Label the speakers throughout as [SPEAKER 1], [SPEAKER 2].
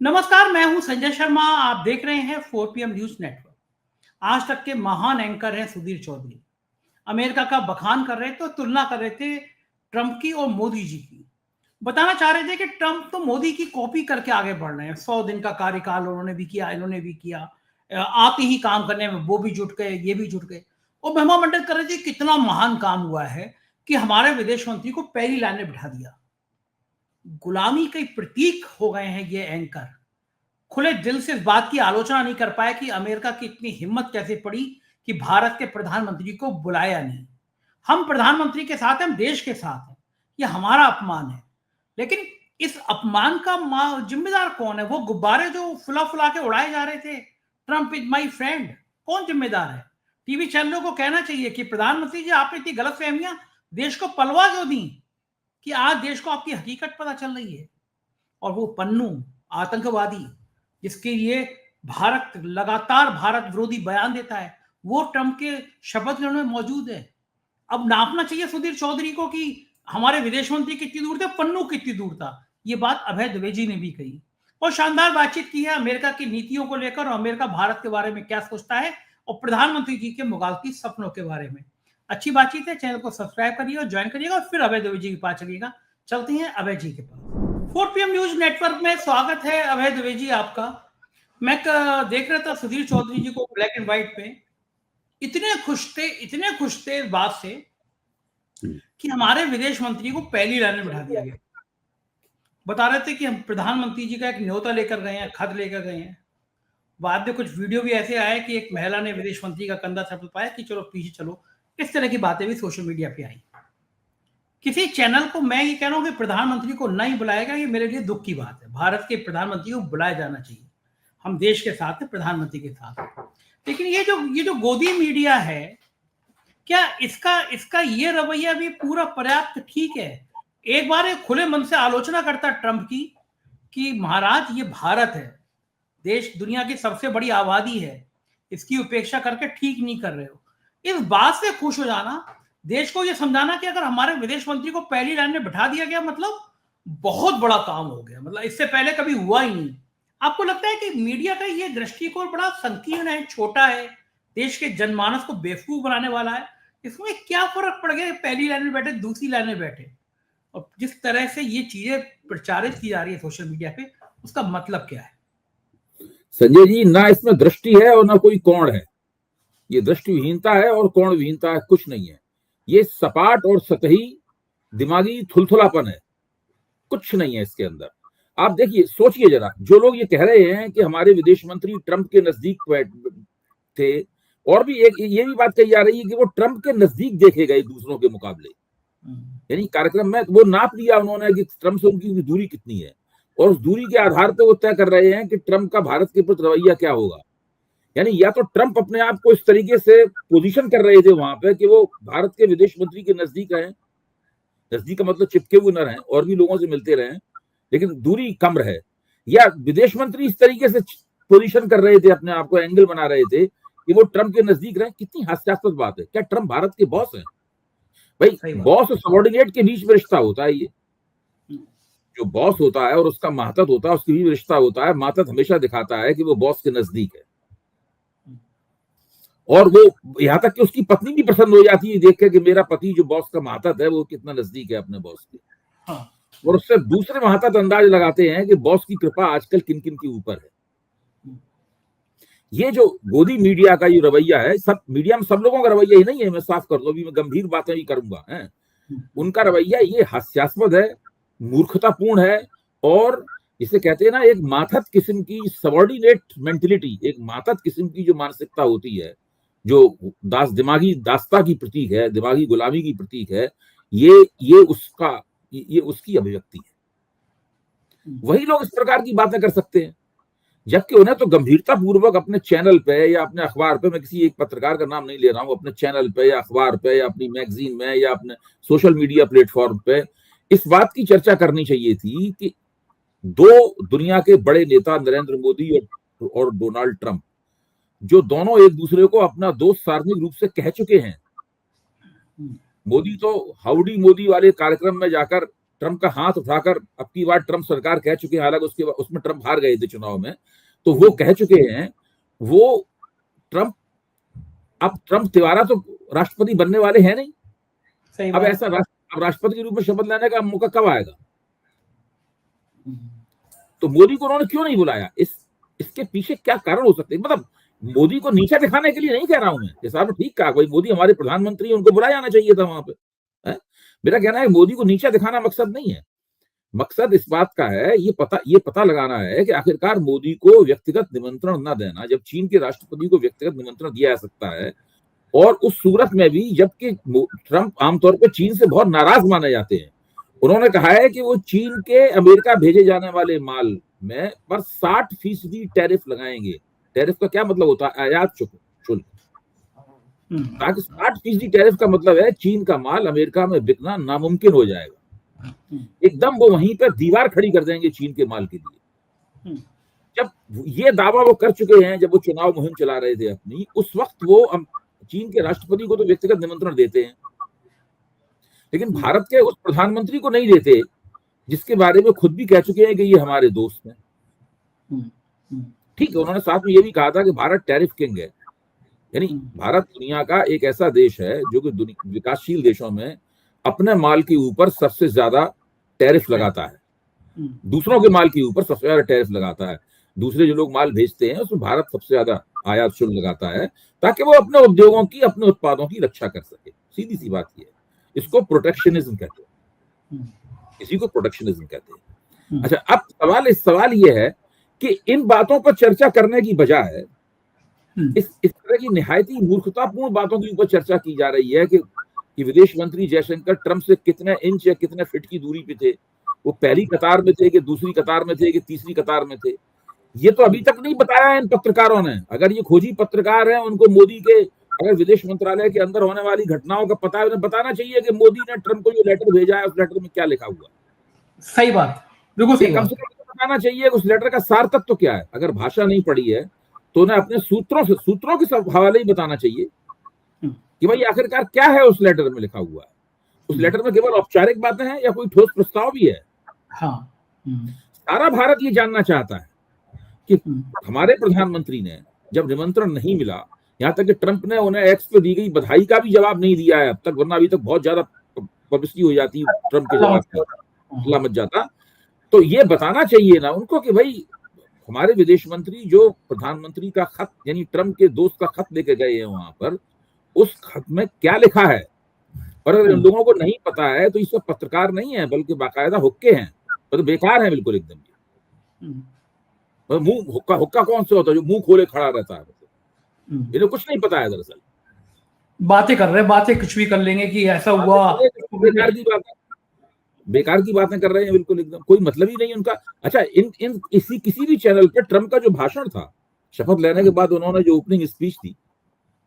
[SPEAKER 1] नमस्कार, मैं हूं संजय शर्मा। आप देख रहे हैं 4 PM न्यूज नेटवर्क। आज तक के महान एंकर हैं सुधीर चौधरी। अमेरिका का बखान कर रहे थे, तो तुलना कर रहे थे ट्रंप की और मोदी जी की। बताना चाह रहे थे कि ट्रंप तो मोदी की कॉपी करके आगे बढ़ रहे हैं। 100 दिन का कार्यकाल उन्होंने भी किया, इन्होंने भी किया। आते ही काम करने में वो भी जुट गए, ये भी जुट गए और महिमा मंडन कर रहे थे कितना महान काम हुआ है कि हमारे विदेश मंत्री को पहली लाइन में बिठा दिया। गुलामी के प्रतीक हो गए हैं ये एंकर। खुले दिल से इस बात की आलोचना नहीं कर पाए कि अमेरिका की इतनी हिम्मत कैसे पड़ी कि भारत के प्रधानमंत्री को बुलाया नहीं। हम प्रधानमंत्री के साथ हैं, हम देश के साथ हैं, ये हमारा अपमान है। लेकिन इस अपमान का जिम्मेदार कौन है? वो गुब्बारे जो फुला फुला के उड़ाए जा रहे थे, ट्रंप इज माई फ्रेंड, कौन जिम्मेदार है? टीवी चैनलों को कहना चाहिए कि प्रधानमंत्री जी, आपने इतनी गलत फहमियां देश को पलवा क्यों दी कि आज देश को आपकी हकीकत पता चल रही है। और वो पन्नू आतंकवादी जिसके लिए भारत लगातार भारत विरोधी बयान देता है, वो ट्रंप के शपथ ग्रहण में मौजूद है। अब नापना चाहिए सुधीर चौधरी को कि हमारे विदेश मंत्री कितनी दूर थे, पन्नू कितनी दूर था। ये बात अभय द्विवेदी ने भी कही और शानदार बातचीत की है अमेरिका की नीतियों को लेकर और अमेरिका भारत के बारे में क्या सोचता है और प्रधानमंत्री जी के मुगालती सपनों के बारे में। अच्छी बातचीत है। चैनल को सब्सक्राइब करिए और ज्वाइन करिएगा और फिर अभय द्विवेदी के पास चलिएगा। चलते हैं अभय जी के पास। 4 PM न्यूज नेटवर्क में स्वागत है अभय द्विवेदी आपका। मैं देख रहा था सुधीर चौधरी जी को ब्लैक एंड व्हाइट पे, इतने खुश थे इस बात से कि हमारे विदेश मंत्री को पहली लाइन में बिठा दिया गया। बता रहे थे कि हम प्रधानमंत्री जी का एक न्योता लेकर गए हैं, खत लेकर गए हैं। बाद में कुछ वीडियो भी ऐसे आए कि एक महिला ने विदेश मंत्री का कंधा थपथपाया कि चलो पीछे चलो। इस तरह की बातें भी सोशल मीडिया पे आई। किसी चैनल को मैं ये कह रहा हूं कि प्रधानमंत्री को नहीं बुलाएगा, ये मेरे लिए दुख की बात है। भारत के प्रधानमंत्री को बुलाया जाना चाहिए। हम देश के साथ हैं, प्रधानमंत्री के साथ हैं। लेकिन ये जो गोदी मीडिया है, क्या इसका ये रवैया भी पूरा पर्याप्त ठीक है? एक बार एक खुले मन से आलोचना करता ट्रंप की कि महाराज ये भारत है, देश दुनिया की सबसे बड़ी आबादी है, इसकी उपेक्षा करके ठीक नहीं कर रहे हो। इस बात से खुश हो जाना, देश को यह समझाना कि अगर हमारे विदेश मंत्री को पहली लाइन में बिठा दिया गया, मतलब बहुत बड़ा काम हो गया, मतलब इससे पहले कभी हुआ ही नहीं। आपको लगता है कि मीडिया का ये दृष्टिकोण बड़ा संकीर्ण है, छोटा है, देश के जनमानस को बेवकूफ बनाने वाला है? इसमें क्या फर्क पड़ गया पहली लाइन में बैठे, दूसरी लाइन में बैठे? और जिस तरह से ये चीजें प्रचारित की जा रही है सोशल मीडिया पे, उसका मतलब क्या है?
[SPEAKER 2] संजय जी, ना इसमें दृष्टि है और ना कोई कोण है। ये दृष्टिविहीनता है और कोण विहीनता है, कुछ नहीं है। ये सपाट और सतही दिमागी थुलथुलापन है, कुछ नहीं है इसके अंदर। आप देखिए, सोचिए जरा, जो लोग ये कह रहे हैं कि हमारे विदेश मंत्री ट्रंप के नजदीक थे, और भी एक ये भी बात कही जा रही है कि वो ट्रंप के नजदीक देखे गए दूसरों के मुकाबले। यानी कार्यक्रम में वो नाप लिया उन्होंने कि ट्रंप से उनकी दूरी कितनी है, और उस दूरी के आधार पर वो तय कर रहे हैं कि ट्रंप का भारत के प्रति रवैया क्या होगा। यानी या तो ट्रंप अपने आप को इस तरीके से पोजीशन कर रहे थे वहां पे कि वो भारत के विदेश मंत्री के नजदीक रहे, नजदीक का मतलब चिपके हुए न रहे, और भी लोगों से मिलते रहे लेकिन दूरी कम रहे, या विदेश मंत्री इस तरीके से पोजीशन कर रहे थे, अपने आप को एंगल बना रहे थे कि वो ट्रंप के नजदीक रहे। कितनी हास्यास्पद बात है। क्या ट्रंप भारत के बॉस हैं? भाई, बॉस और सबॉर्डिनेट के बीच में रिश्ता होता है। ये जो बॉस होता है और उसका मातहत होता है, उसके बीच रिश्ता होता है। मातहत हमेशा दिखाता है कि वो बॉस के नजदीक है, और वो यहां तक कि उसकी पत्नी भी पसंद हो जाती है देख के कि मेरा पति जो बॉस का मातहत है वो कितना नजदीक है अपने बॉस के। हाँ। और उससे दूसरे मातहत अंदाज लगाते हैं कि बॉस की कृपा आजकल किन किन के ऊपर है। ये जो गोदी मीडिया का ये रवैया है, सब मीडिया में सब लोगों का रवैया ही नहीं है, मैं साफ कर दूं, अभी मैं गंभीर बातें ही करूंगा है। उनका रवैया ये हास्यास्पद है, मूर्खतापूर्ण है, और जिसे कहते हैं ना, एक मातहत किस्म की सबॉर्डिनेट मेंटेलिटी, एक मातहत किस्म की जो मानसिकता होती है, जो दिमागी दास्ता की प्रतीक है, दिमागी गुलामी की प्रतीक है, ये उसकी अभिव्यक्ति है। वही लोग इस प्रकार की बातें कर सकते हैं, जबकि उन्हें तो गंभीरता पूर्वक अपने चैनल पे या अपने अखबार पे, मैं किसी एक पत्रकार का नाम नहीं ले रहा हूं, अपने चैनल पे या अखबार पे या अपनी मैगजीन में या अपने सोशल मीडिया प्लेटफॉर्म पे इस बात की चर्चा करनी चाहिए थी कि दो दुनिया के बड़े नेता नरेंद्र मोदी और डोनाल्ड ट्रंप, जो दोनों एक दूसरे को अपना दोस्त सार्वजनिक रूप से कह चुके हैं। मोदी तो हाउडी मोदी वाले कार्यक्रम में जाकर ट्रंप का हाथ उठाकर अब की बार ट्रंप सरकार कह चुके हैं, हालांकि उसके उसमें ट्रंप हार गए थे चुनाव में, तो वो कह चुके हैं वो ट्रंप, अब ट्रंप दोबारा तो राष्ट्रपति बनने वाले हैं नहीं।
[SPEAKER 1] सही
[SPEAKER 2] अब
[SPEAKER 1] बात।
[SPEAKER 2] ऐसा राष्ट्रपति के रूप में शपथ लेने का मौका कब आएगा? तो मोदी को उन्होंने क्यों नहीं बुलाया? इसके पीछे क्या कारण हो सकते हैं? मतलब मोदी को नीचा दिखाने के लिए नहीं कह रहा हूं मैं, जैसा आपने ठीक कहा, भाई मोदी हमारे प्रधानमंत्री, उनको बुलाया जाना चाहिए था वहां पे, है? मेरा कहना है मोदी को नीचा दिखाना मकसद नहीं है। मकसद इस बात का है, ये पता लगाना है कि आखिरकार मोदी को व्यक्तिगत निमंत्रण न देना, जब चीन के राष्ट्रपति को व्यक्तिगत निमंत्रण दिया जा सकता है, और उस सूरत में भी जबकि ट्रंप आमतौर पर चीन से बहुत नाराज माने जाते हैं, उन्होंने कहा है कि वो चीन के अमेरिका भेजे जाने वाले माल में पर 60% टैरिफ लगाएंगे। टैरिफ का क्या मतलब होता है? आयात शुल्क। ताकि 60% टैरिफ का मतलब है चीन का माल अमेरिका में बिकना नामुमकिन हो जाएगा। एकदम वो वहीं पर दीवार खड़ी कर देंगे चीन के माल के लिए। जब ये दावा वो कर चुके हैं, जब वो चुनाव मुहिम चला रहे थे अपनी, उस वक्त वो चीन के राष्ट्रपति को तो व्यक्तिगत निमंत्रण देते हैं, लेकिन भारत के उस प्रधानमंत्री को नहीं देते जिसके बारे में खुद भी कह चुके हैं कि ये हमारे दोस्त हैं। ठीक है, उन्होंने साथ में ये भी कहा था कि भारत टैरिफ किंग है, यानी भारत दुनिया का एक ऐसा देश है जो कि विकासशील देशों में अपने माल के ऊपर सबसे ज्यादा टैरिफ लगाता है, दूसरों के माल के ऊपर सबसे ज्यादा टैरिफ लगाता है। दूसरे जो लोग माल भेजते हैं उसमें भारत सबसे ज्यादा आयात शुल्क लगाता है, ताकि वो अपने उद्योगों की, अपने उत्पादों की रक्षा कर सके। सीधी सी बात ये है, इसको प्रोटेक्शनिज्म कहते हैं, इसी को प्रोटेक्शनिज्म कहते हैं। अच्छा, अब सवाल ये है कि इन बातों पर चर्चा करने की बजाय इस तरह की निहायती मूर्खतापूर्ण बातों के ऊपर चर्चा की जा रही है कि विदेश मंत्री जयशंकर ट्रंप से कितने इंच या कितने फीट की दूरी पे थे, वो पहली कतार में थे कि दूसरी कतार में थे कि तीसरी कतार में थे, ये तो अभी तक नहीं बताया इन पत्रकारों ने। अगर ये खोजी पत्रकार हैं, उनको मोदी के अगर विदेश मंत्रालय के अंदर होने वाली घटनाओं का पता है, उन्हें बताना चाहिए कि मोदी ने ट्रंप को जो लेटर भेजा है उस लेटर में क्या लिखा हुआ।
[SPEAKER 1] सही बात, बिल्कुल सही
[SPEAKER 2] कम से कम बताना चाहिए उस लेटर का सार तत्व क्या है। अगर भाषा नहीं पढ़ी है तो उन्हें अपने सूत्रों के हवाले ही बताना चाहिए कि भाई आखिरकार क्या है उस लेटर में लिखा हुआ है। उस लेटर में केवल औपचारिक बातें हैं या कोई ठोस प्रस्ताव भी है?
[SPEAKER 1] हाँ।
[SPEAKER 2] सारा भारत ये जानना चाहता है कि हमारे प्रधानमंत्री ने जब निमंत्रण नहीं मिला, यहाँ तक कि ट्रंप ने उन्हें एक्स पे दी गई बधाई का भी जवाब नहीं दिया है अब तक, वरना अभी तक बहुत ज्यादा पब्लिसिटी हो जाती ट्रंप के जवाब की, अल्लाह मच जाता। तो ये बताना चाहिए ना उनको कि भाई हमारे विदेश मंत्री जो प्रधानमंत्री का खत, यानी ट्रंप के दोस्त का खत लेके गए हैं वहां पर, उस खत में क्या लिखा है। और अगर इन लोगों को नहीं पता है तो इसमें पत्रकार नहीं है बल्कि बाकायदा हुक्के हैं, तो बेकार है बिल्कुल एकदम। मुंह हुक्का कौन से होता है जो मुंह खोले खड़ा रहता है? इन्हें कुछ नहीं पता है, दरअसल
[SPEAKER 1] बातें कर रहे हैं, बातें कुछ भी कर लेंगे कि ऐसा हुआ,
[SPEAKER 2] बेकार की बातें कर रहे हैं बिल्कुल एकदम, कोई मतलब ही नहीं उनका। अच्छा, किसी भी चैनल पे ट्रंप का जो भाषण था शपथ लेने के बाद, उन्होंने जो ओपनिंग स्पीच दी,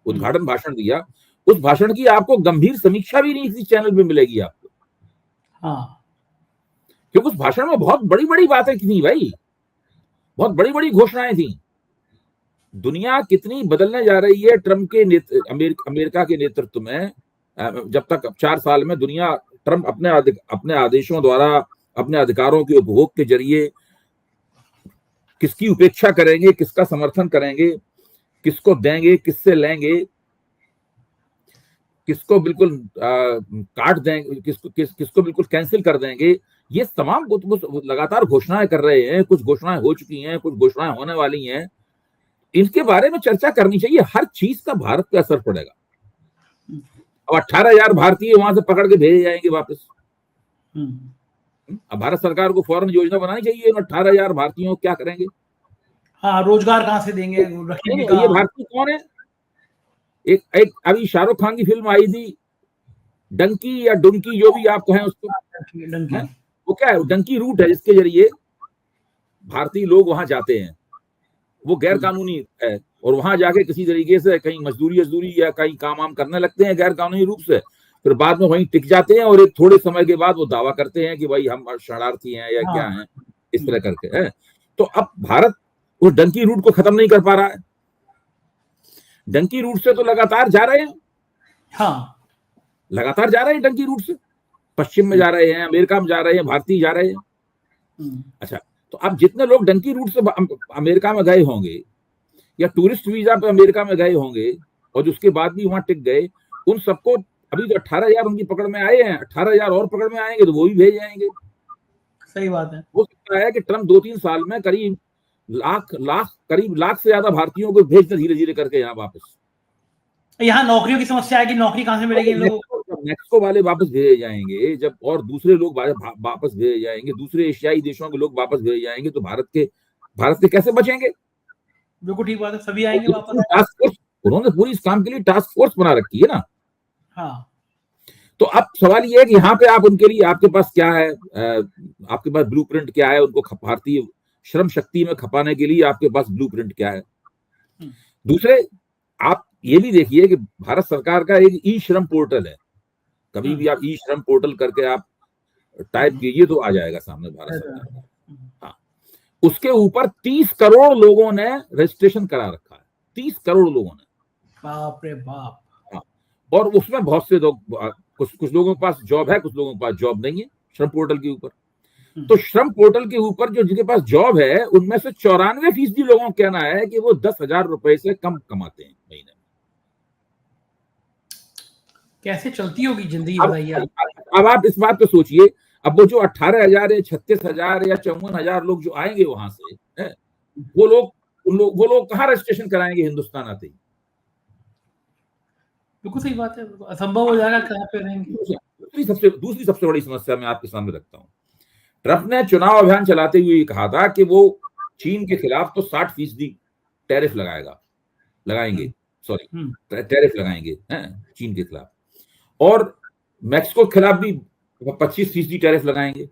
[SPEAKER 2] उद्घाटन भाषण दिया, उस भाषण की आपको गंभीर समीक्षा भी नहीं किसी चैनल पे मिलेगी आपको।
[SPEAKER 1] हाँ,
[SPEAKER 2] क्योंकि उस भाषण में बहुत बड़ी बड़ी बातें थी भाई, बहुत बड़ी बड़ी घोषणाएं थी। दुनिया कितनी बदलने जा रही है ट्रंप के अमेरिका के नेतृत्व में। जब तक 4 साल में दुनिया ट्रंप अपने आदेशों द्वारा, अपने अधिकारों के उपभोग के जरिए किसकी उपेक्षा करेंगे, किसका समर्थन करेंगे, किसको देंगे, किससे लेंगे, किसको बिल्कुल काट देंगे, किसको बिल्कुल कैंसिल कर देंगे, ये तमाम लगातार घोषणाएं कर रहे हैं। कुछ घोषणाएं हो चुकी हैं, कुछ घोषणाएं होने वाली हैं। इनके बारे में चर्चा करनी चाहिए। हर चीज का भारत पे असर पड़ेगा। अब 18,000 भारतीय वहां से पकड़ के भेजे जाएंगे वापस। अब भारत सरकार को फौरन योजना बनानी चाहिए, 18,000 भारतीयों क्या करेंगे?
[SPEAKER 1] हाँ, रोजगार कहां से देंगे, रखेंगे कहां?
[SPEAKER 2] ये भारतीय कौन है? एक अभी शाहरुख खान की फिल्म आई थी डंकी या डुंकी, जो भी आप कहें उसको, वो क्या है? डंकी रूट है जिसके जरिए भारतीय लोग वहां जाते हैं। वो गैर कानूनी है और वहां जाके किसी तरीके से कहीं मजदूरी या कहीं काम करने लगते हैं गैर कानूनी रूप से, फिर बाद में वहीं टिक जाते हैं और एक थोड़े समय के बाद वो दावा करते हैं कि भाई हम शरणार्थी हैं या क्या हैं, इस तरह करके है। तो अब भारत उस डंकी रूट को खत्म नहीं कर पा रहा है। डंकी रूट से तो लगातार जा रहे हैं, हाँ, लगातार जा रहे हैं डंकी रूट से। पश्चिम में जा रहे हैं, अमेरिका में जा रहे हैं, भारतीय जा रहे हैं। अच्छा, तो अब जितने लोग डंकी रूट से अमेरिका में गए होंगे या टूरिस्ट वीजा पे अमेरिका में गए होंगे और उसके बाद भी वहां टिक गए, उन सबको अभी तो 18,000 उनकी पकड़ में आए हैं, 18,000 और पकड़ में आएंगे तो वो भी भेज जाएंगे।
[SPEAKER 1] सही बात है।
[SPEAKER 2] हो सकता है कि ट्रम्प 2-3 साल में करीब लाख से ज्यादा भारतीयों को भेज दें धीरे धीरे करके यहाँ वापस।
[SPEAKER 1] यहाँ नौकरियों की समस्या है कि नौकरी कहां से मिलेगी इन लोगों को।
[SPEAKER 2] मैक्सिको वाले वापस भेजे जाएंगे जब, और दूसरे लोग वापस भेजे जाएंगे, दूसरे एशियाई देशों के लोग वापस भेजे जाएंगे, तो भारत के कैसे बचेंगे?
[SPEAKER 1] बिल्कुल ठीक बात है, सभी आएंगे वापस।
[SPEAKER 2] टास्क फोर्स, उन्होंने पूरी इस काम के लिए टास्क फोर्स बना रखी है ना।
[SPEAKER 1] हाँ,
[SPEAKER 2] तो अब सवाल ये है कि यहाँ पे आप उनके लिए, आपके पास क्या है, आपके पास ब्लूप्रिंट क्या है उनको भारतीय श्रम शक्ति में खपाने के लिए, आपके पास ब्लूप्रिंट क्या है? दूसरे, आप ये भी देखिए कि भारत सरकार का एक ई श्रम पोर्टल है, कभी भी आप ई श्रम पोर्टल करके आप टाइप कीजिए तो आ जाएगा सामने भारत सरकार का। हाँ, उसके ऊपर 30 करोड़ लोगों ने रजिस्ट्रेशन करा रखा है, 30 करोड़ लोगों ने।
[SPEAKER 1] बाप रे बाप।
[SPEAKER 2] हाँ, और उसमें बहुत से लोग, कुछ लोगों के पास जॉब है, कुछ लोगों के पास जॉब नहीं है श्रम पोर्टल के ऊपर। तो श्रम पोर्टल के ऊपर जो जिनके पास जॉब है उनमें से 94% लोगों का कहना है कि वो 10,000 रुपए से कम कमाते हैं महीने में।
[SPEAKER 1] कैसे चलती होगी जिंदगी, बताइए।
[SPEAKER 2] अब आप इस बात पे सोचिए, अब वो जो 18,000 या 36,000 या 54,000 लोग जो आएंगे वहां से, वो लोग कहाँ रजिस्ट्रेशन कराएंगे हिंदुस्तान आते ही?
[SPEAKER 1] बिल्कुल सही बात है, असंभव हो जाएगा, कहाँ पे रहेंगे।
[SPEAKER 2] दूसरी सबसे बड़ी समस्या मैं आपके सामने रखता हूँ। ट्रंप ने चुनाव अभियान चलाते हुए कहा था कि वो चीन के खिलाफ तो 60% टैरिफ लगाएंगे टैरिफ लगाएंगे चीन के खिलाफ, और मैक्सिको के खिलाफ भी 25% टैरिफ लगाएंगे,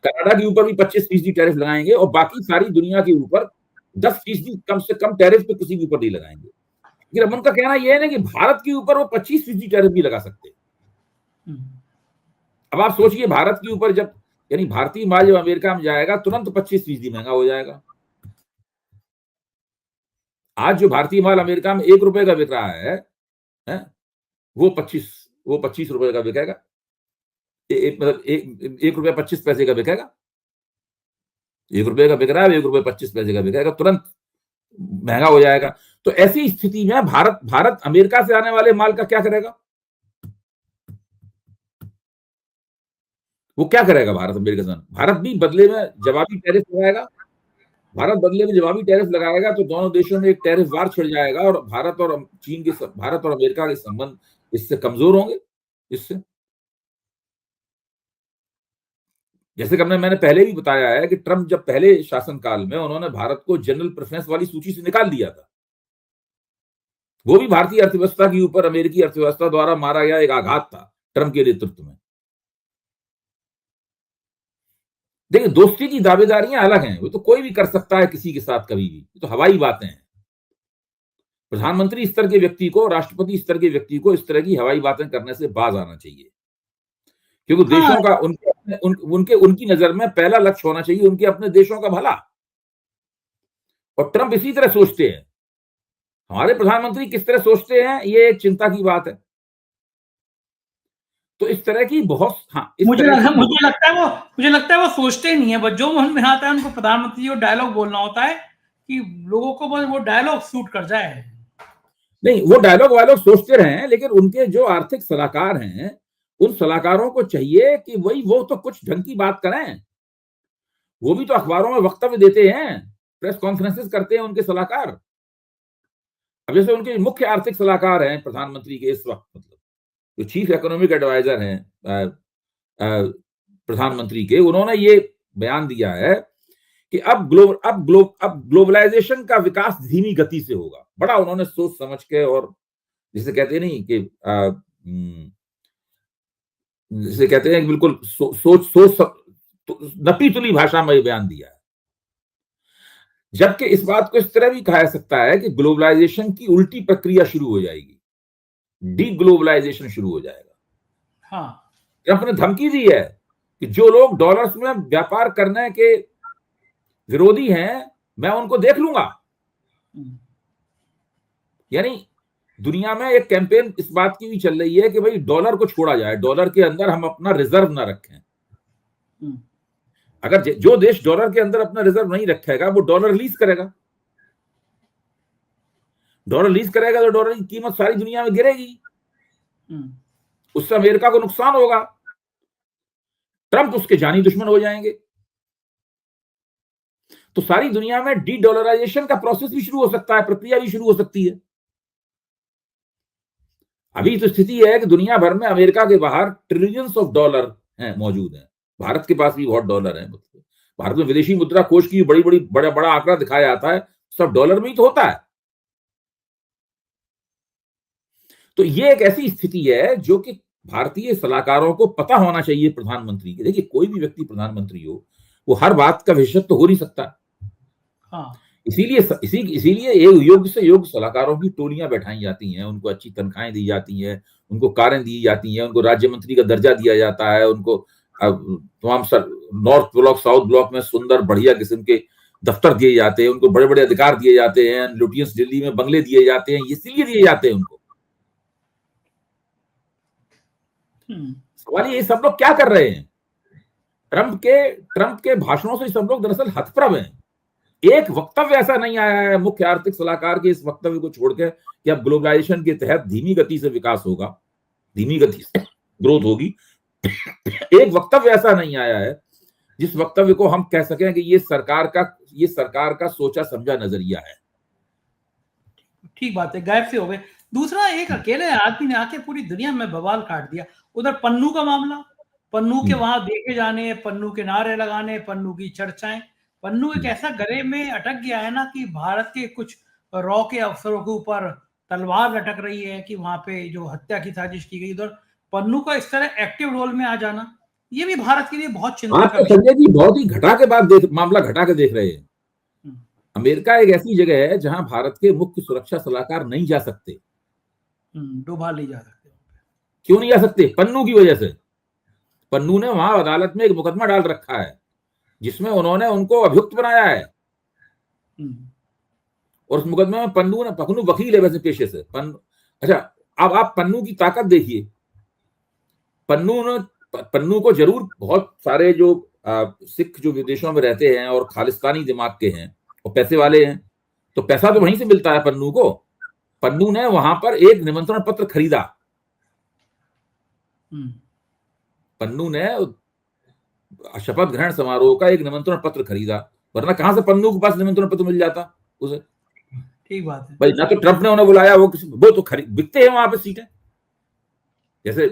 [SPEAKER 2] कनाडा के ऊपर भी 25% टैरिफ लगाएंगे, और बाकी सारी दुनिया के ऊपर 10% कम से कम टैरिफ तो किसी के ऊपर नहीं लगाएंगे। लेकिन अब उनका कहना यह है ना कि भारत के ऊपर वो 25% टैरिफ भी लगा सकते हैं। अब आप सोचिए, भारत के ऊपर जब, यानी भारतीय माल जब अमेरिका में जाएगा तुरंत 25% महंगा हो जाएगा। आज जो भारतीय माल अमेरिका में 1 रुपए का बिक रहा है, वो 25 रुपए का बिकेगा, मतलब 1 रुपया 25 पैसे का बिकेगा। 1 रुपए का बिक रहा है, 1 रुपए 25 पैसे का बिकेगा, तुरंत महंगा हो जाएगा। तो ऐसी स्थिति में भारत अमेरिका से आने वाले माल का क्या करेगा? वो क्या करेगा भारत अमेरिका से? भारत भी बदले में जवाबी टैरिफ लगाएगा। भारत बदले में जवाबी टैरिफ लगाएगा तो दोनों देशों में एक टैरिफ वार छिड़ जाएगा, और भारत और अमेरिका के संबंध इससे कमजोर होंगे। इससे, जैसे कि मैंने पहले भी बताया है कि ट्रंप जब पहले शासनकाल में उन्होंने भारत को जनरल प्रेफरेंस वाली सूची से निकाल दिया था, वो भी भारतीय अर्थव्यवस्था के ऊपर अमेरिकी अर्थव्यवस्था द्वारा मारा गया एक आघात था ट्रंप के नेतृत्व में। देखिए, दोस्ती की दावेदारियां अलग हैं, वो तो कोई भी कर सकता है किसी के साथ कभी भी, तो हवाई बातें हैं। प्रधानमंत्री स्तर के व्यक्ति को, राष्ट्रपति स्तर के व्यक्ति को इस तरह की हवाई बातें करने से बाज आना चाहिए, क्योंकि देशों का उनकी नजर में पहला लक्ष्य होना चाहिए उनके अपने देशों का भला। और ट्रंप इसी तरह सोचते हैं। हमारे प्रधानमंत्री किस तरह सोचते हैं, ये एक चिंता की बात है। तो इस तरह की बहुत, मुझे
[SPEAKER 1] लगता है वो सोचते नहीं है, बस जो मन में आता है उनको प्रधानमंत्री को डायलॉग बोलना होता है कि लोगों को बस वो डायलॉग सूट कर जाए।
[SPEAKER 2] नहीं, वो डायलॉग वालोग सोचते रहे, लेकिन उनके जो आर्थिक सलाहकार हैं, उन सलाहकारों को चाहिए कि वो तो कुछ ढंग की बात करें। वो भी तो अखबारों में वक्तव्य देते हैं, प्रेस कॉन्फ्रेंसेस करते हैं उनके सलाहकार। अब जैसे उनके मुख्य आर्थिक सलाहकार हैं प्रधानमंत्री के इस वक्त, मतलब जो चीफ इकोनॉमिक एडवाइजर हैं प्रधानमंत्री के, उन्होंने ये बयान दिया है कि अब ग्लोबलाइजेशन का विकास धीमी गति से होगा। बड़ा उन्होंने सोच समझ के, और जिसे कहते नहीं कि जिसे कहते हैं बिल्कुल सोच नपी तुली भाषा में बयान दिया है। जबकि इस बात को इस तरह भी कहा जा सकता है कि ग्लोबलाइजेशन की उल्टी प्रक्रिया शुरू हो जाएगी, डीग्लोबलाइजेशन शुरू हो जाएगा। ट्रंप ने धमकी दी है कि जो लोग डॉलर्स में व्यापार करने के विरोधी हैं, मैं उनको देख लूंगा। यानी दुनिया में एक कैंपेन इस बात की भी चल रही है कि भाई डॉलर को छोड़ा जाए, डॉलर के अंदर हम अपना रिजर्व ना रखें। अगर जो देश डॉलर के अंदर अपना रिजर्व नहीं रखेगा वो डॉलर रिलीज करेगा, डॉलर रिलीज करेगा तो डॉलर की कीमत सारी दुनिया में गिरेगी, उससे अमेरिका को नुकसान होगा, ट्रंप उसके जानी दुश्मन हो जाएंगे। तो सारी दुनिया में डी डॉलराइजेशन का प्रोसेस भी शुरू हो सकता है, प्रक्रिया भी शुरू हो सकती है। अभी तो स्थिति है कि दुनिया भर में अमेरिका के बाहर ट्रिलियंस ऑफ डॉलर हैं, मौजूद हैं। भारत के पास भी बहुत डॉलर है। भारत में विदेशी मुद्रा कोष की बड़ा बड़ा आंकड़ा दिखाया जाता है, सब डॉलर में ही तो होता है। तो ये एक ऐसी स्थिति है जो कि भारतीय सलाहकारों को पता होना चाहिए प्रधानमंत्री के। देखिए, कोई भी व्यक्ति प्रधानमंत्री हो, वो हर बात का विशेषज्ञ तो हो नहीं सकता।
[SPEAKER 1] हाँ।
[SPEAKER 2] इसीलिए योग्य से योग्य सलाहकारों की टोलियां बैठाई जाती हैं, उनको अच्छी तनख्वाहें दी जाती हैं, उनको कारें दी जाती हैं, उनको राज्य मंत्री का दर्जा दिया जाता है, उनको तमाम नॉर्थ ब्लॉक साउथ ब्लॉक में सुंदर बढ़िया किस्म के दफ्तर दिए जाते हैं, उनको बड़े बड़े अधिकार दिए जाते हैं, लुटियंस दिल्ली में बंगले दिए जाते हैं, इसलिए दिए जाते हैं उनको। सवाल ये सब लोग क्या कर रहे हैं? ट्रंप के भाषणों से सब लोग दरअसल हतप्रभ हैं। एक वक्तव्य ऐसा नहीं आया है मुख्य आर्थिक सलाहकार के इस वक्तव्य को छोड़कर कि अब ग्लोबलाइजेशन के तहत धीमी गति से विकास होगा, धीमी गति से ग्रोथ होगी। एक वक्तव्य ऐसा नहीं आया है जिस वक्तव्य को हम कह सकें कि ये सरकार का सोचा समझा नजरिया है।
[SPEAKER 1] ठीक बात है, गायब से हो गए। दूसरा, एक अकेले आदमी ने आके पूरी दुनिया में बवाल काट दिया। उधर पन्नू का मामला, पन्नू के वहां देखे जाने, पन्नू के नारे लगाने, पन्नू की चर्चाएं। पन्नू एक ऐसा गले में अटक गया है ना कि भारत के कुछ रॉ के अफसरों के ऊपर तलवार लटक रही है कि वहां पे जो हत्या की साजिश की गई, उधर पन्नू का इस तरह एक्टिव रोल में आ जाना, ये भी भारत के लिए बहुत चिंता का विषय।
[SPEAKER 2] संजय जी बहुत ही मामला घटा के देख रहे हैं। अमेरिका एक ऐसी जगह है जहां भारत के मुख्य सुरक्षा सलाहकार नहीं जा सकते,
[SPEAKER 1] डोभाल नहीं जा सकते।
[SPEAKER 2] क्यों नहीं जा सकते? पन्नू की वजह से। पन्नू ने वहां अदालत में एक मुकदमा डाल रखा है जिसमें उन्होंने उनको अभियुक्त बनाया है, और उस मुकदमे में पन्नू वकील है वैसे पेशे से। अच्छा, अब आप पन्नू की ताकत देखिए। पन्नू को जरूर बहुत सारे जो सिख जो विदेशों में रहते हैं और खालिस्तानी दिमाग के हैं और पैसे वाले हैं, तो पैसा तो वहीं से मिलता है पन्नू को। पन्नू ने वहां पर एक निमंत्रण पत्र खरीदा। पन्नू ने शपथ ग्रहण समारोह का एक निमंत्रण पत्र खरीदा, वरना कहां से पन्नू के पास निमंत्रण पत्र मिल जाता उसे?
[SPEAKER 1] ठीक बात है
[SPEAKER 2] भाई, ना तो ट्रंप ने उन्हें बुलाया, वो तो बिकते हैं वहां पे सीटें। जैसे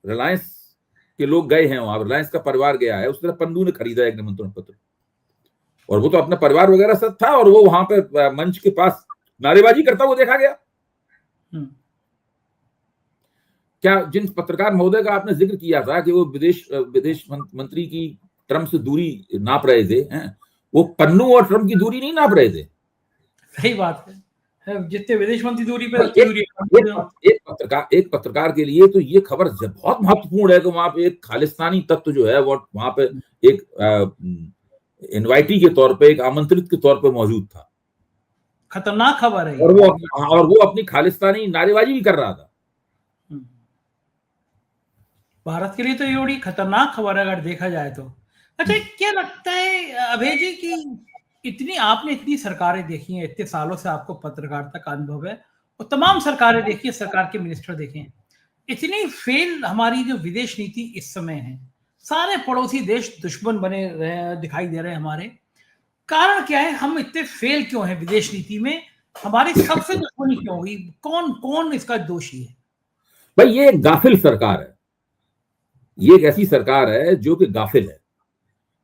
[SPEAKER 2] रिलायंस के लोग गए हैं वहां, रिलायंस का परिवार गया है, उस तरह पन्नू ने खरीदा एक निमंत्रण पत्र, और वो तो अपना परिवार वगैरह सब था, और वो वहां पे मंच के पास नारेबाजी करता हुआ देखा गया। क्या जिन पत्रकार महोदय का आपने जिक्र किया था कि वो विदेश मंत्री की ट्रंप से दूरी नाप रहे थे, वो पन्नू और ट्रंप की दूरी नहीं नाप रहे थे।
[SPEAKER 1] सही बात है, जितने विदेश मंत्री दूरी पे
[SPEAKER 2] एक पत्रकार के लिए तो ये खबर बहुत महत्वपूर्ण है कि वहां पे एक खालिस्तानी तत्व जो है वो वहां पे एक इनवाइटी के तौर पे, एक आमंत्रित के तौर पे मौजूद था।
[SPEAKER 1] खतरनाक खबर है,
[SPEAKER 2] और वो अपनी खालिस्तानी नारेबाजी भी कर रहा था।
[SPEAKER 1] भारत के लिए तो ये बड़ी खतरनाक खबर है अगर देखा जाए तो। अच्छा, क्या लगता है अभय जी की आपने इतनी सरकारें देखी हैं, इतने सालों से आपको पत्रकारिता का अनुभव है, और तमाम सरकारें देखी है, सरकार के मिनिस्टर देखे हैं, इतनी फेल हमारी जो विदेश नीति इस समय है, सारे पड़ोसी देश दुश्मन बने दिखाई दे रहे हैं हमारे। कारण क्या है? हम इतने फेल क्यों हैं विदेश नीति में? हमारी सबसे दुश्मनी क्यों हुई? कौन इसका दोषी है?
[SPEAKER 2] भाई, ये एक गाफिल सरकार है। ये एक ऐसी सरकार है जो कि गाफिल है,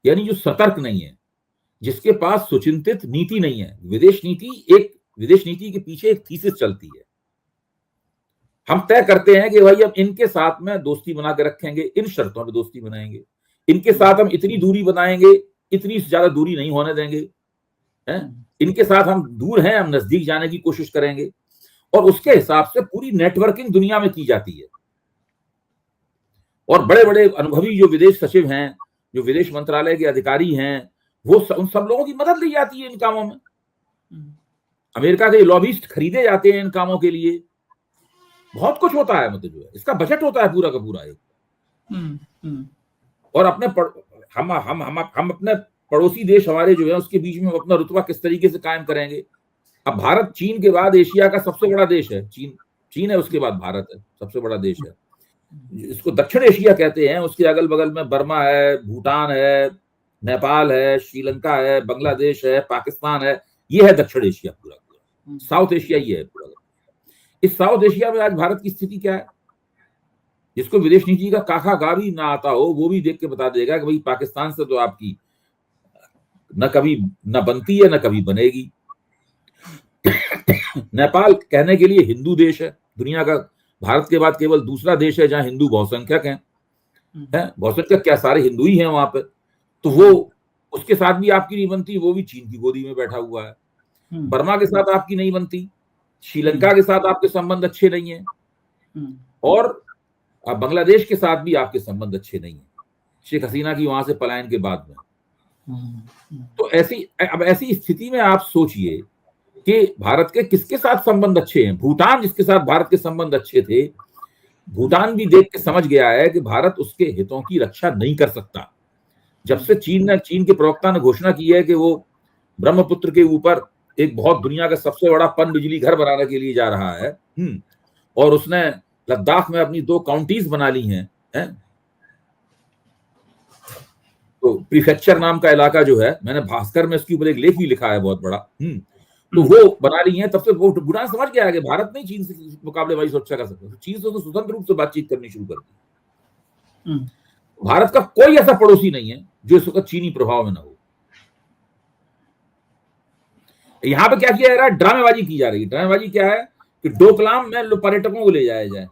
[SPEAKER 2] यानी जो सतर्क नहीं है, जिसके पास सुचिंतित नीति नहीं है। विदेश नीति के पीछे एक थीसिस चलती है। हम तय करते हैं कि भाई अब इनके साथ में दोस्ती बना के रखेंगे, इन शर्तों पे दोस्ती बनाएंगे, इनके साथ हम इतनी दूरी बनाएंगे, इतनी से ज्यादा दूरी नहीं होने देंगे, इनके साथ हम दूर हैं, हम नजदीक जाने की कोशिश करेंगे, और उसके हिसाब से पूरी नेटवर्किंग दुनिया में की जाती है। और बड़े बड़े अनुभवी जो विदेश सचिव हैं, जो विदेश मंत्रालय के अधिकारी हैं, वो उन सब लोगों की मदद ली जाती है इन कामों में। अमेरिका के लॉबिस्ट खरीदे जाते हैं इन कामों के लिए। बहुत कुछ होता है, मतलब जो है इसका बजट होता है पूरा का पूरा एक। और अपने हम अपने पड़ोसी देश हमारे जो है उसके बीच में अपना रुतबा किस तरीके से कायम करेंगे। अब भारत चीन के बाद एशिया का सबसे बड़ा देश है, चीन है, उसके बाद भारत है, सबसे बड़ा देश है। इसको दक्षिण एशिया कहते हैं। उसके अगल बगल में बर्मा है, भूटान है, नेपाल है, श्रीलंका है, बांग्लादेश है, पाकिस्तान है। ये है दक्षिण एशिया पूरा पूरा, साउथ एशिया ये है पूरा। इस साउथ एशिया में आज भारत की स्थिति क्या है? जिसको विदेश नीति का काखा गा भी ना आता हो वो भी देख के बता देगा कि भाई पाकिस्तान से तो आपकी न कभी न बनती है न कभी बनेगी। नेपाल कहने के लिए हिंदू देश है, दुनिया का भारत के बाद केवल दूसरा देश है जहां हिंदू बहुसंख्यक हैं। बहुसंख्यक क्या, सारे हिंदू ही हैं वहां पे। तो वो उसके साथ भी आपकी नहीं बनती, वो भी चीन की गोदी में बैठा हुआ है। बर्मा के साथ आपकी नहीं बनती, श्रीलंका के साथ आपके संबंध अच्छे नहीं है, और बांग्लादेश के साथ भी आपके संबंध अच्छे नहीं है, शेख हसीना की वहां से पलायन के बाद में। तो ऐसी स्थिति में आप सोचिए कि भारत के किसके साथ संबंध अच्छे हैं। भूटान, जिसके साथ भारत के संबंध अच्छे थे, भूटान भी देख के समझ गया है कि भारत उसके हितों की रक्षा नहीं कर सकता। जब से चीन के प्रवक्ता ने घोषणा की है कि वो ब्रह्मपुत्र के ऊपर एक बहुत दुनिया का सबसे बड़ा पन बिजली घर बनाने के लिए जा रहा है, और उसने लद्दाख में अपनी 2 काउंटीज बना ली हैं, तो प्रीफेक्चर नाम का इलाका जो है, मैंने भास्कर में इसके ऊपर एक लेख भी लिखा है बहुत बड़ा, तो वो बना ली है। तब से वो भूटान समझ गया है कि भारत नहीं चीन से मुकाबले वाली सुरक्षा कर सकता, चीन से तो स्वतंत्र रूप से बातचीत करनी शुरू कर दी। भारत का कोई ऐसा पड़ोसी नहीं है जो इस वक्त चीनी प्रभाव में ना हो। यहां पे क्या किया जा रहा है? ड्रामेबाजी की जा रही है। ड्रामेबाजी क्या है कि डोकलाम में पर्यटकों को ले जाया जाए।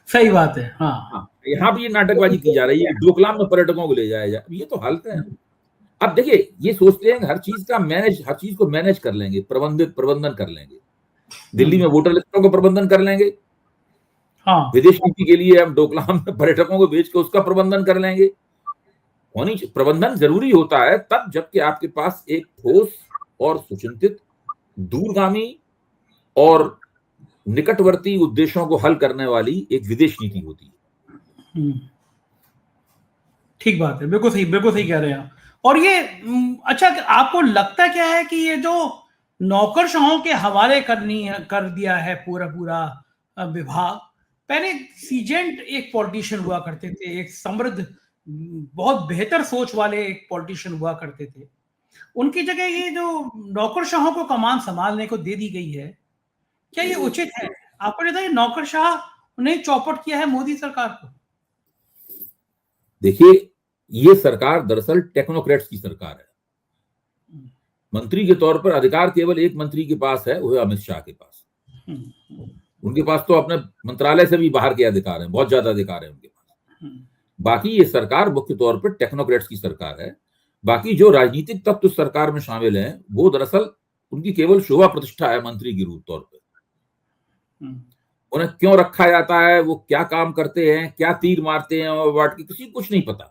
[SPEAKER 1] सही बात है। हाँ,
[SPEAKER 2] यहाँ भी ये नाटकबाजी की जा रही है, डोकलाम में पर्यटकों को ले जाया जाए। ये तो हालत है। अब देखिए, ये सोचते हैं हर चीज को मैनेज कर लेंगे, प्रबंधन कर लेंगे। दिल्ली में वोटर लिस्टों का प्रबंधन कर लेंगे, हाँ, विदेश नीति के लिए हम डोकलाम में पर्यटकों को भेज के उसका प्रबंधन कर लेंगे। प्रबंधन जरूरी होता है तब जबकि आपके पास एक ठोस और सुचिंतित, दूरगामी और निकटवर्ती उद्देश्यों को हल करने वाली एक विदेश नीति होती है।
[SPEAKER 1] ठीक बात है, बिल्कुल सही कह रहे हैं आप। और ये अच्छा, आपको लगता क्या है कि ये जो नौकरशाहों के हवाले कर दिया है पूरा विभाग, पहले सीजेंट एक पॉलिटिशियन हुआ करते थे, एक समृद्ध बहुत बेहतर सोच वाले एक पॉलिटिशियन हुआ करते थे, उनकी जगह ये जो नौकरशाहों को कमान संभालने को दे दी गई है, क्या ये उचित है? आपको लगता है नौकरशाह ने चौपट किया है मोदी सरकार को?
[SPEAKER 2] देखिए, ये सरकार दरअसल टेक्नोक्रेट्स की सरकार है। मंत्री के तौर पर अधिकार केवल एक मंत्री के पास है, वो है अमित शाह के पास। उनके पास तो अपने मंत्रालय से भी बाहर के अधिकार हैं, बहुत ज्यादा अधिकार है उनके पास। बाकी ये सरकार मुख्य तौर पर टेक्नोक्रेट्स की सरकार है। बाकी जो राजनीतिक तत्व सरकार में शामिल हैं, वो दरअसल उनकी केवल शोभा प्रतिष्ठा है मंत्री के रूप तौर पर। उन्हें क्यों रखा जाता है, वो क्या काम करते हैं, क्या तीर मारते हैं और वाट की, किसी को कुछ नहीं पता।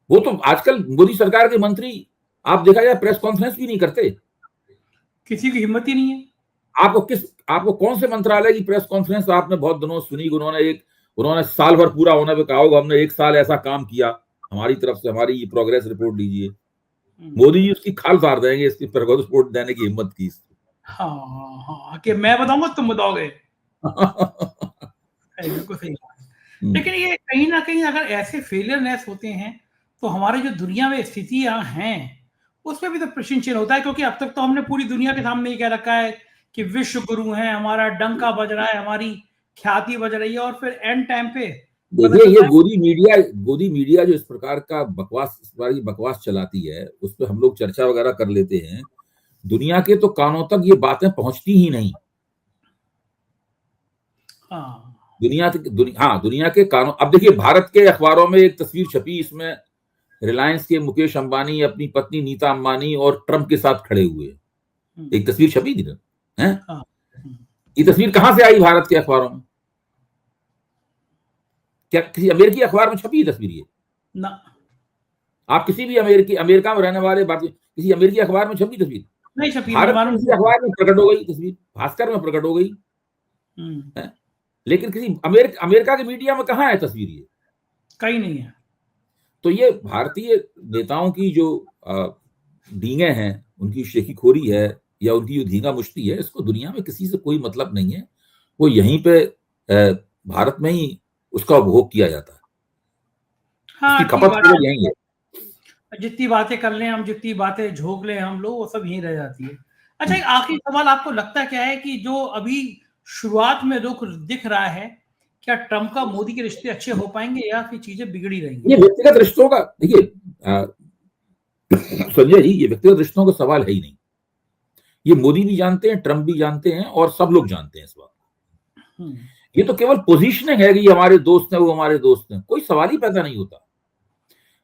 [SPEAKER 2] वो तो आजकल मोदी सरकार के मंत्री, आप देखा जाए, प्रेस कॉन्फ्रेंस भी नहीं करते,
[SPEAKER 1] किसी की हिम्मत ही नहीं है।
[SPEAKER 2] आपको कौन से मंत्रालय की प्रेस कॉन्फ्रेंस आपने बहुत दिनों सुनी? उन्होंने साल भर पूरा होने पे कहा होगा हमने 1 साल ऐसा काम किया, हमारी तरफ से हमारी ये प्रोग्रेस रिपोर्ट लीजिए। मोदी जी उसकी खाल उतार देंगे, इसकी प्रोग्रेस रिपोर्ट देने की हिम्मत की।
[SPEAKER 1] हाँ, कि मैं बताऊंगा तुम बताओगे। बिल्कुल सही। लेकिन ये कहीं ना कहीं अगर ऐसे फेलियरनेस होते हैं तो हमारी जो दुनिया में स्थितियां हैं उसमें भी तो प्रश्न चिन्ह होता है, क्योंकि अब तक तो हमने पूरी दुनिया के सामने ही कह रखा है कि विश्व गुरु हैं, हमारा डंका बज रहा है, हमारी ख्याति बज रही है, और फिर एंड टाइम पे
[SPEAKER 2] देखिए, ये गोदी मीडिया जो इस प्रकार का बकवास चलाती है, उस पर हम लोग चर्चा वगैरह कर लेते हैं। दुनिया के तो कानों तक ये बातें पहुंचती ही नहीं। दुनिया के कानों। अब देखिए, भारत के अखबारों में एक तस्वीर छपी, इसमें रिलायंस के मुकेश अंबानी अपनी पत्नी नीता अंबानी और ट्रंप के साथ खड़े हुए, एक तस्वीर छपी थी ना। ये तस्वीर कहां से आई भारत के अखबारों में? क्या किसी अमेरिकी अखबार में छपी तस्वीर ये ना? आप किसी भी अमेरिका में रहने वाले किसी अमेरिकी अखबार में छपी तस्वीर?
[SPEAKER 1] नहीं छपी,
[SPEAKER 2] भारत
[SPEAKER 1] मालूम
[SPEAKER 2] में किसी अखबार में प्रकट हो गई तस्वीर, भास्कर में प्रकट हो गई, है? लेकिन किसी अमेरिका के मीडिया में कहाँ है तस्वीर ये?
[SPEAKER 1] कहीं नहीं है।
[SPEAKER 2] तो ये भारतीय नेताओं की जो डींगे हैं, उनकी शेखीखोरी है या उनकी जो धींगा मुश्ती है, इसको दुनिया में किसी से कोई मतलब नहीं है। वो यहीं पे भारत में ही उसका उपभोग किया जाता है।
[SPEAKER 1] हाँ,
[SPEAKER 2] उसकी
[SPEAKER 1] ठीक
[SPEAKER 2] खपत
[SPEAKER 1] बात
[SPEAKER 2] केवल यहीं है।
[SPEAKER 1] जितनी बातें कर लें हम, जितनी बातें झोंक लें हम लोग, वो सब यहीं रह जाती है। अच्छा, एक आखिरी सवाल, आपको लगता क्या है कि जो अभी शुरुआत में रुख दिख रहा है, क्या ट्रंप का मोदी के रिश्ते अच्छे हो पाएंगे या फिर चीजें बिगड़ी रहेंगी?
[SPEAKER 2] ये व्यक्तिगत रिश्तों का, देखिए संजय जी, ये व्यक्तिगत रिश्तों का सवाल है ही नहीं। ये मोदी भी जानते हैं, ट्रंप भी जानते हैं और सब लोग जानते हैं इस बात। ये तो केवल पोजीशनिंग है कि हमारे दोस्त हैं, वो हमारे दोस्त हैं, कोई सवाल ही पैदा नहीं होता।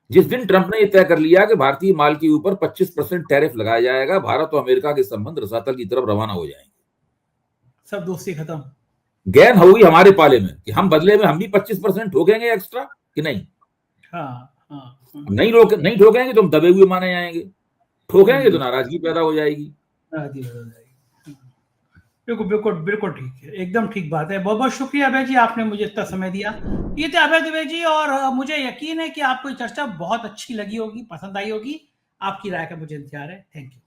[SPEAKER 2] जिस दिन ट्रंप ने यह तय कर लिया कि भारतीय माल के ऊपर 25% टैरिफ लगाया जाएगा, भारत और अमेरिका के संबंध रसातल की तरफ रवाना हो जाएंगे।
[SPEAKER 1] सब दोस्ती खत्म।
[SPEAKER 2] गेम होगी हमारे पाले में कि हम बदले में हम भी 25% ठोकेंगे एक्स्ट्रा कि नहीं। नहीं ठोकेंगे तो हम दबे हुए माने जाएंगे, ठोकेंगे तो नाराजगी पैदा हो जाएगी।
[SPEAKER 1] बिल्कुल बिल्कुल बिल्कुल ठीक है, एकदम ठीक बात है। बहुत बहुत शुक्रिया अभय जी, आपने मुझे इतना समय दिया। ये थे अभय दुबे जी, और मुझे यकीन है कि आपको ये चर्चा बहुत अच्छी लगी होगी, पसंद आई होगी। आपकी राय का मुझे इंतजार है। Thank you.